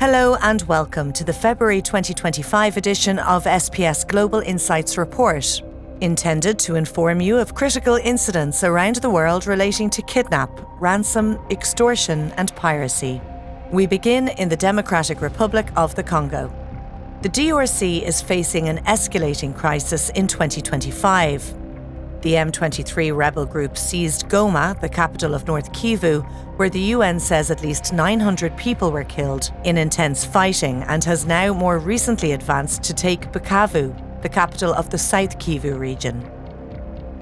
Hello and welcome to the February 2025 edition of SPS Global Insights Report, intended to inform you of critical incidents around the world relating to kidnap, ransom, extortion and piracy. We begin in the Democratic Republic of the Congo. The DRC is facing an escalating crisis in 2025. The M23 rebel group seized Goma, the capital of North Kivu, where the UN says at least 900 people were killed in intense fighting, and has now more recently advanced to take Bukavu, the capital of the South Kivu region.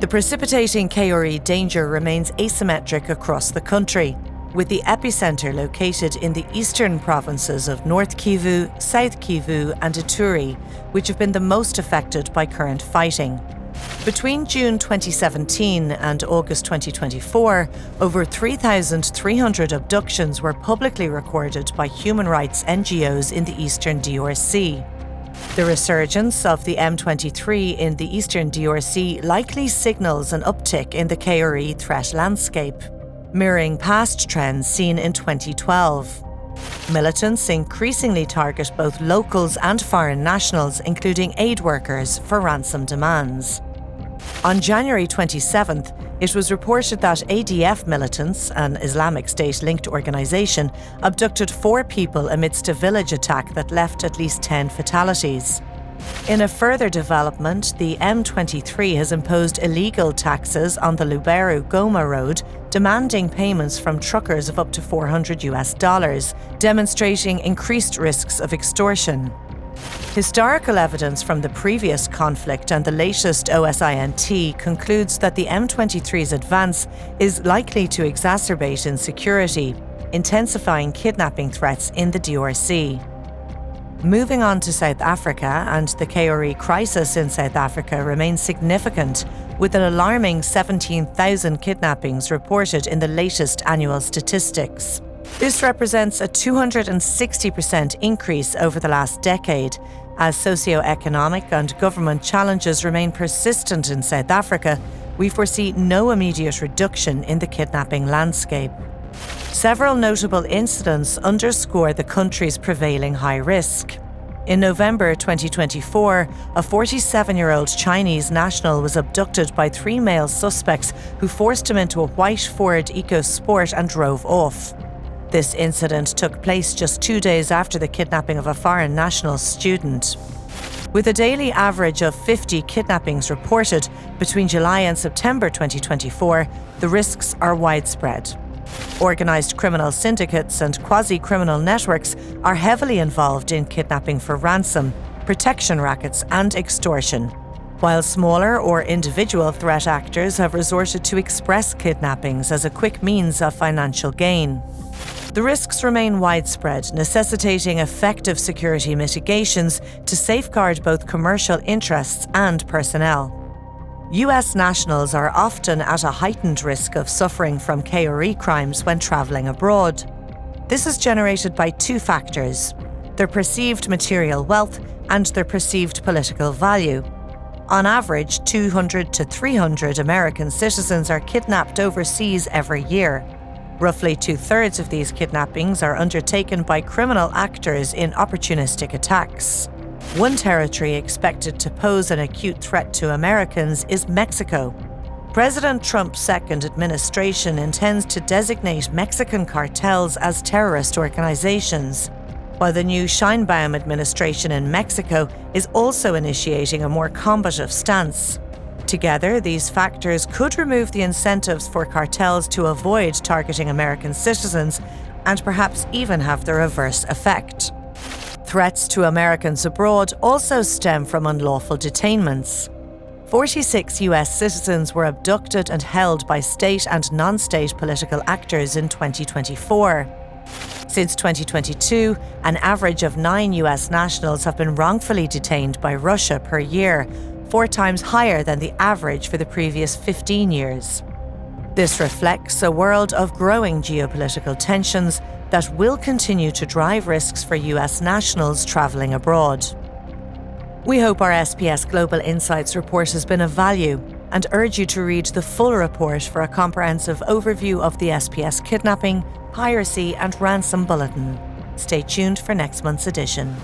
The precipitating KRE danger remains asymmetric across the country, with the epicenter located in the eastern provinces of North Kivu, South Kivu and Ituri, which have been the most affected by current fighting. Between June 2017 and August 2024, over 3,300 abductions were publicly recorded by human rights NGOs in the eastern DRC. The resurgence of the M23 in the eastern DRC likely signals an uptick in the KRE threat landscape, mirroring past trends seen in 2012. Militants increasingly target both locals and foreign nationals, including aid workers, for ransom demands. On January 27th, it was reported that ADF militants, an Islamic State-linked organisation, abducted 4 people amidst a village attack that left at least 10 fatalities. In a further development, the M23 has imposed illegal taxes on the Lubero-Goma road, demanding payments from truckers of up to $400, demonstrating increased risks of extortion. Historical evidence from the previous conflict and the latest OSINT concludes that the M23's advance is likely to exacerbate insecurity, intensifying kidnapping threats in the DRC. Moving on to South Africa, and the KRE crisis in South Africa remains significant, with an alarming 17,000 kidnappings reported in the latest annual statistics. This represents a 260% increase over the last decade. As socio-economic and government challenges remain persistent in South Africa, we foresee no immediate reduction in the kidnapping landscape. Several notable incidents underscore the country's prevailing high risk. In November 2024, a 47-year-old Chinese national was abducted by 3 male suspects who forced him into a white Ford EcoSport and drove off. This incident took place just 2 days after the kidnapping of a foreign national student. With a daily average of 50 kidnappings reported between July and September 2024, the risks are widespread. Organised criminal syndicates and quasi-criminal networks are heavily involved in kidnapping for ransom, protection rackets and extortion, while smaller or individual threat actors have resorted to express kidnappings as a quick means of financial gain. The risks remain widespread, necessitating effective security mitigations to safeguard both commercial interests and personnel. US nationals are often at a heightened risk of suffering from KRE crimes when travelling abroad. This is generated by 2 factors: their perceived material wealth and their perceived political value. On average, 200 to 300 American citizens are kidnapped overseas every year. Roughly 2/3 of these kidnappings are undertaken by criminal actors in opportunistic attacks. One territory expected to pose an acute threat to Americans is Mexico. President Trump's second administration intends to designate Mexican cartels as terrorist organizations, while the new Sheinbaum administration in Mexico is also initiating a more combative stance. Together, these factors could remove the incentives for cartels to avoid targeting American citizens and perhaps even have the reverse effect. Threats to Americans abroad also stem from unlawful detainments. 46 US citizens were abducted and held by state and non-state political actors in 2024. Since 2022, an average of 9 US nationals have been wrongfully detained by Russia per year, 4 times higher than the average for the previous 15 years. This reflects a world of growing geopolitical tensions that will continue to drive risks for US nationals travelling abroad. We hope our SPS Global Insights report has been of value and urge you to read the full report for a comprehensive overview of the SPS kidnapping, piracy and ransom bulletin. Stay tuned for next month's edition.